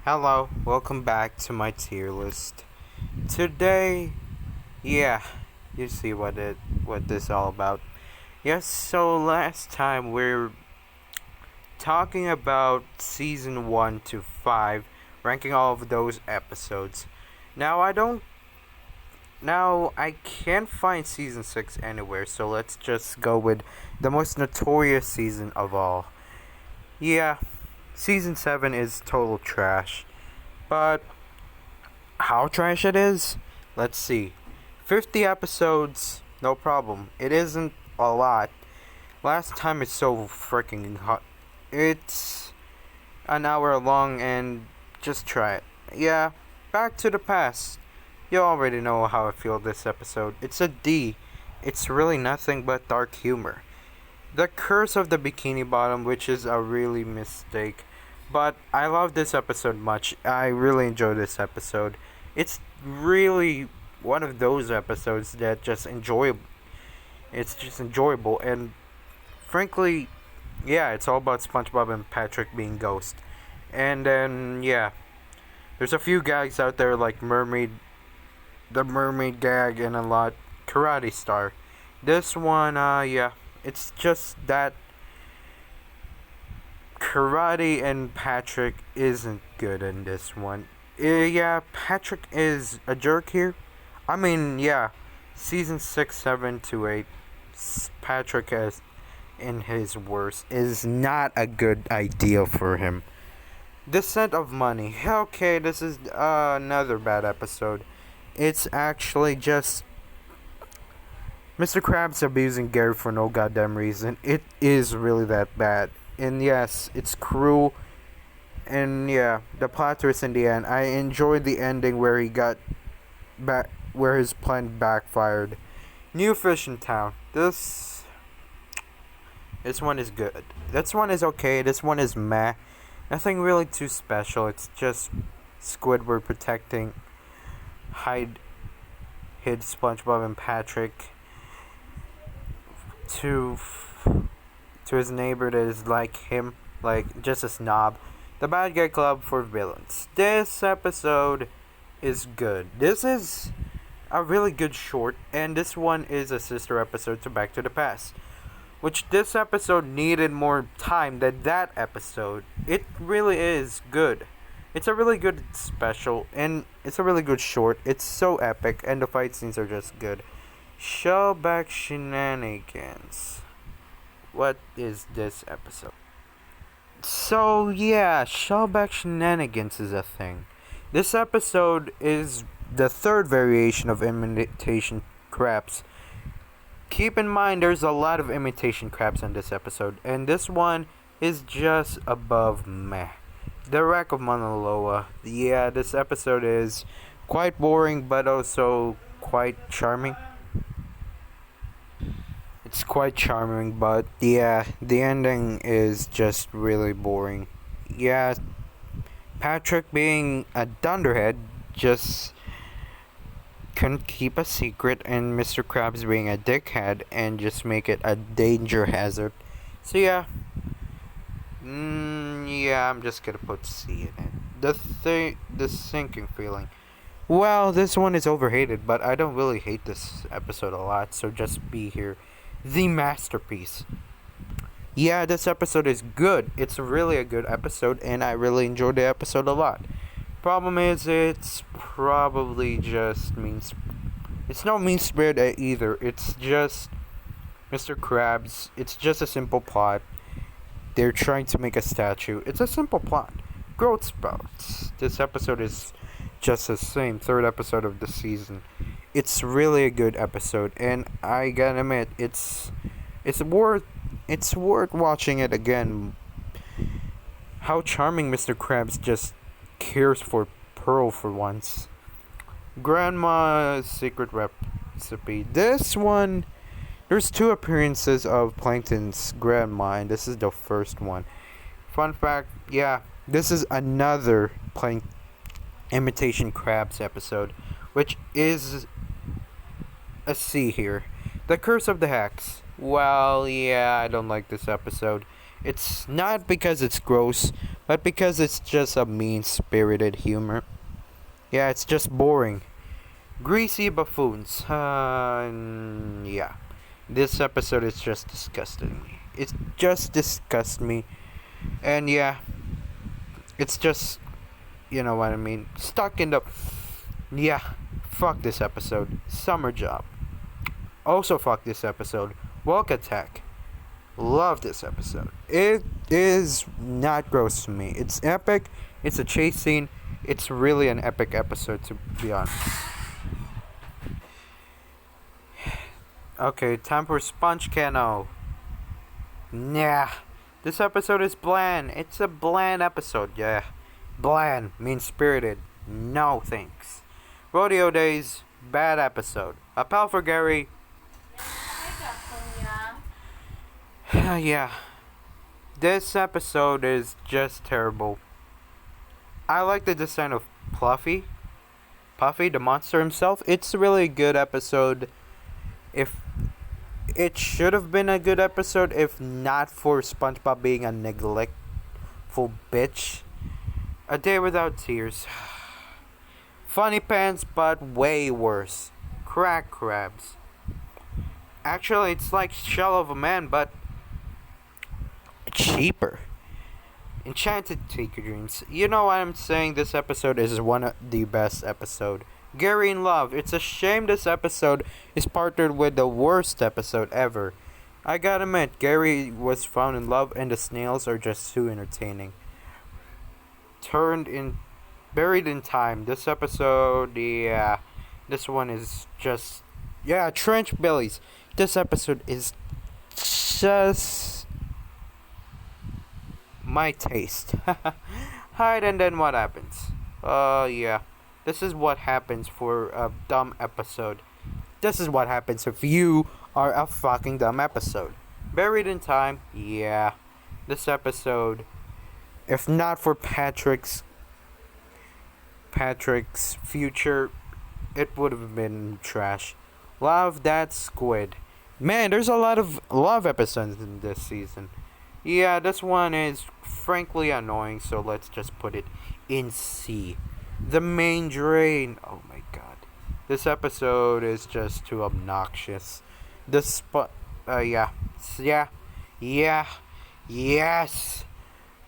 Hello, welcome back to my tier list. Today, yeah, you see what this all about. Yes, so last time we're talking about season 1 to 5, ranking all of those episodes. Now I can't find season 6 anywhere, so let's just go with the most notorious season of all. Yeah, season 7 is total trash. But how trash it is? Let's see. 50 episodes, no problem. It isn't a lot. Last time it's so freaking hot. It's an hour long and just try it. Yeah, back to the past. You already know how I feel this episode. It's a D. It's really nothing but dark humor. The Curse of the Bikini Bottom, which is a really mistake. But I love this episode much. I really enjoy this episode. It's really one of those episodes that just enjoyable. It's just enjoyable, and frankly, yeah, it's all about SpongeBob and Patrick being ghosts. And then yeah, there's a few gags out there like the mermaid gag, and a lot Karate Star. This one, yeah, it's just that Karate and Patrick isn't good in this one. Yeah, Patrick is a jerk here. I mean, yeah, season 6, 7 to 8, Patrick is in his worst is not a good idea for him. Descent of Money. Okay, this is another bad episode. It's actually just Mr. Krabs abusing Gary for no goddamn reason. It is really that bad. And yes, it's cruel. And yeah, the plot twist in the end. I enjoyed the ending where he got back, where his plan backfired. New Fish in Town. This one is good. This one is okay. This one is meh. Nothing really too special. It's just Squidward protecting hid SpongeBob and Patrick to his neighbor that is like him, like just a snob. The Bad Guy Club for villains. This episode is good. This is a really good short, and this one is a sister episode to Back to the Past, which this episode needed more time than that episode. It really is good. It's a really good special, and it's a really good short. It's so epic, and the fight scenes are just good. Shellback Shenanigans. What is this episode? So yeah, Shellback Shenanigans is a thing. This episode is the third variation of imitation crabs. Keep in mind there's a lot of imitation crabs in this episode, and this one is just above meh. The Wreck of Mauna Loa. Yeah, this episode is quite boring but also quite charming. It's quite charming, but yeah, the ending is just really boring. Yeah, Patrick being a dunderhead just couldn't keep a secret, and Mr. Krabs being a dickhead and just make it a danger hazard. So yeah, yeah, I'm just gonna put C in it. The sinking feeling. Well, this one is overhated, but I don't really hate this episode a lot, so just be here. The masterpiece. Yeah, this episode is good. It's really a good episode, and I really enjoyed the episode a lot. Problem is, it's probably just means. It's not mean spirited either. It's just Mr. Krabs. It's just a simple plot. They're trying to make a statue. It's a simple plot. Growth sprouts. This episode is just the same. Third episode of the season. It's really a good episode, and I gotta admit, it's worth watching it again. How charming Mr. Krabs just cares for Pearl for once. Grandma's Secret Recipe. This one, there's two appearances of Plankton's grandma, and this is the first one. Fun fact, yeah, this is another imitation crabs episode, which is a C here. The Curse of the Hacks. Well, yeah, I don't like this episode. It's not because it's gross, but because it's just a mean-spirited humor. Yeah, it's just boring. Greasy buffoons. Yeah. This episode is just disgusting me. It just disgusts me. And yeah, it's just, you know what I mean, stuck in the... Yeah, fuck this episode. Summer Job. Also fuck this episode. Walk Attack. Love this episode. It is not gross to me. It's epic. It's a chase scene. It's really an epic episode, to be honest. Okay, time for Sponge Cano. Nah. This episode is bland. It's a bland episode, yeah. Bland means spirited. No thanks. Rodeo Days, bad episode. A pal for Gary. Yeah. This episode is just terrible. I like the design of Puffy, the monster himself. It's a really good episode. If it should have been a good episode if not for SpongeBob being a neglectful bitch. A Day Without Tears. Funny Pants, but way worse. Crack Crabs. Actually, it's like Shell of a Man, but cheaper. Enchanted Take Your Dreams. You know what I'm saying? This episode is one of the best episode. Gary in Love. It's a shame this episode is partnered with the worst episode ever. I gotta admit, Gary was found in love and the snails are just too entertaining. Buried in Time. This episode, yeah. This one is just... Yeah, Trench Billies. This episode is just... my taste. Hide and then what happens? Yeah. This is what happens for a dumb episode. This is what happens if you are a fucking dumb episode. Buried in Time, yeah. This episode, if not for Patrick's future, it would have been trash. Love That Squid. Man, there's a lot of love episodes in this season. Yeah, this one is frankly annoying, so let's just put it in C. The Main Drain. Oh my god. This episode is just too obnoxious. Yes.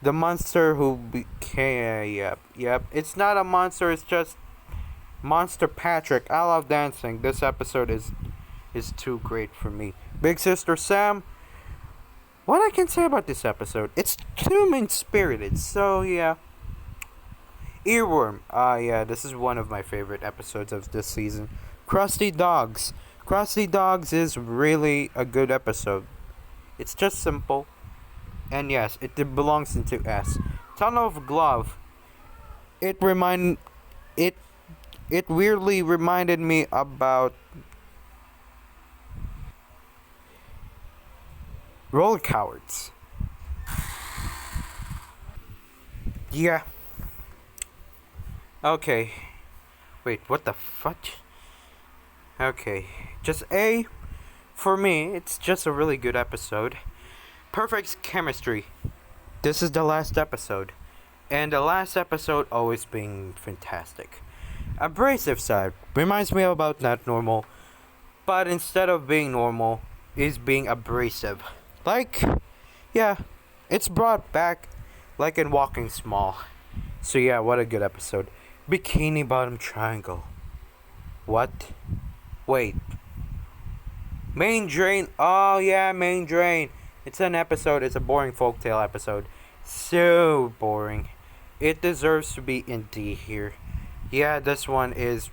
The monster who became... Yep. It's not a monster, it's just Monster Patrick. I love dancing. This episode is too great for me. Big Sister Sam. What I can say about this episode, it's too mean-spirited, so yeah. Earworm. Yeah, this is one of my favorite episodes of this season. Krusty Dogs. Krusty Dogs is really a good episode. It's just simple. And yes, it belongs into S. Tunnel of Glove. It weirdly reminded me about Roll Cowards. Yeah. Okay. Wait, what the fuck? Okay. Just A. For me, it's just a really good episode. Perfect chemistry. This is the last episode. And the last episode always being fantastic. Abrasive side. Reminds me about Not Normal. But instead of being normal, is being abrasive. Like, yeah. It's brought back like in Walking Small. So yeah, what a good episode. Bikini Bottom Triangle. What? Wait. Main Drain. Oh yeah, Main Drain. It's an episode. It's a boring folktale episode. So boring. It deserves to be in D here. Yeah, this one is...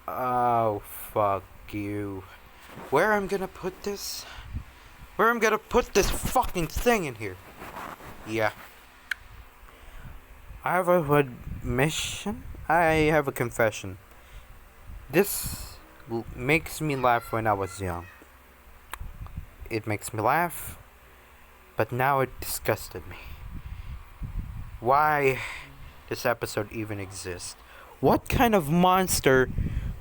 Oh, fuck you. Where I'm gonna put this? Where I'm gonna put this fucking thing in here? Yeah. I have a admission. I have a confession. This makes me laugh when I was young. It makes me laugh, but now it disgusted me. Why this episode even exists? What kind of monster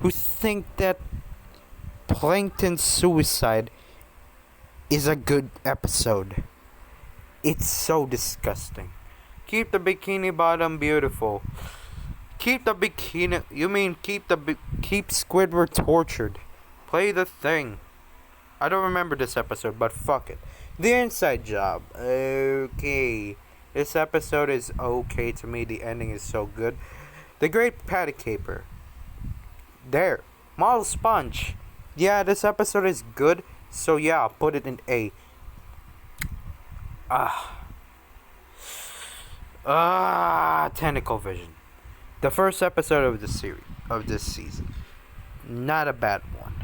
who think that plankton suicide is a good episode. It's so disgusting. Keep the bikini bottom beautiful. Keep the bikini. You mean keep Squidward tortured? Play the thing. I don't remember this episode, but fuck it. The Inside Job. Okay. This episode is okay to me. The ending is so good. The Great Patty Caper. There. Model Sponge. Yeah, this episode is good. So yeah, I'll put it in A. Tentacle Vision. The first episode of the series of this season. Not a bad one.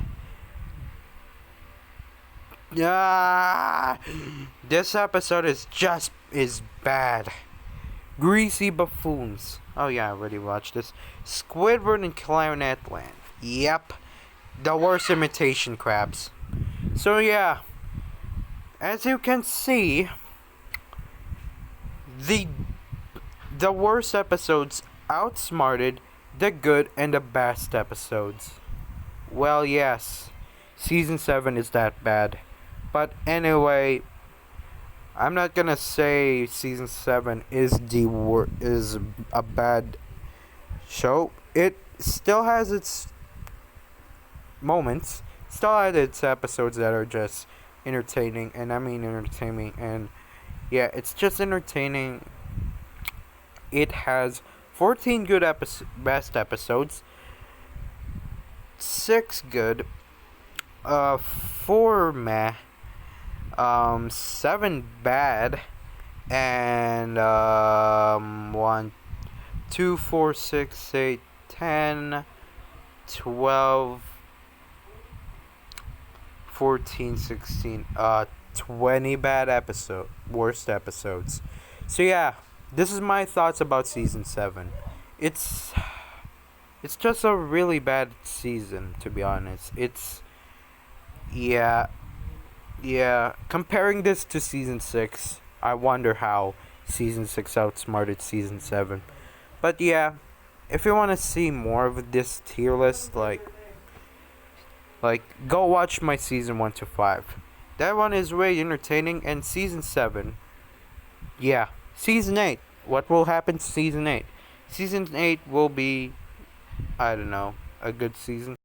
This episode is bad. Greasy Buffoons. Oh yeah, I already watched this. Squidward and Clarinet Land. Yep. The worst imitation crabs. So yeah, as you can see, the worst episodes outsmarted the good and the best episodes. Well, yes, season 7 is that bad. But anyway, I'm not gonna say season 7 is is a bad show. It still has its moments, still has its episodes that are just entertaining, and I mean entertaining, and yeah, it's just entertaining. It has 14 good best episodes, 6 good, 4 meh, 7 bad, and 1, 2, 4, 6, 8, 10, 12, 14, 16, 20 worst episodes. So yeah, this is my thoughts about season 7. It's just a really bad season, to be honest. Yeah, comparing this to season 6, I wonder how season 6 outsmarted season 7. But yeah, if you want to see more of this tier list, like go watch my season 1 to 5. That one is really entertaining. And season 7, yeah, season 8, what will happen to season 8? Season 8 will be, I don't know, a good season.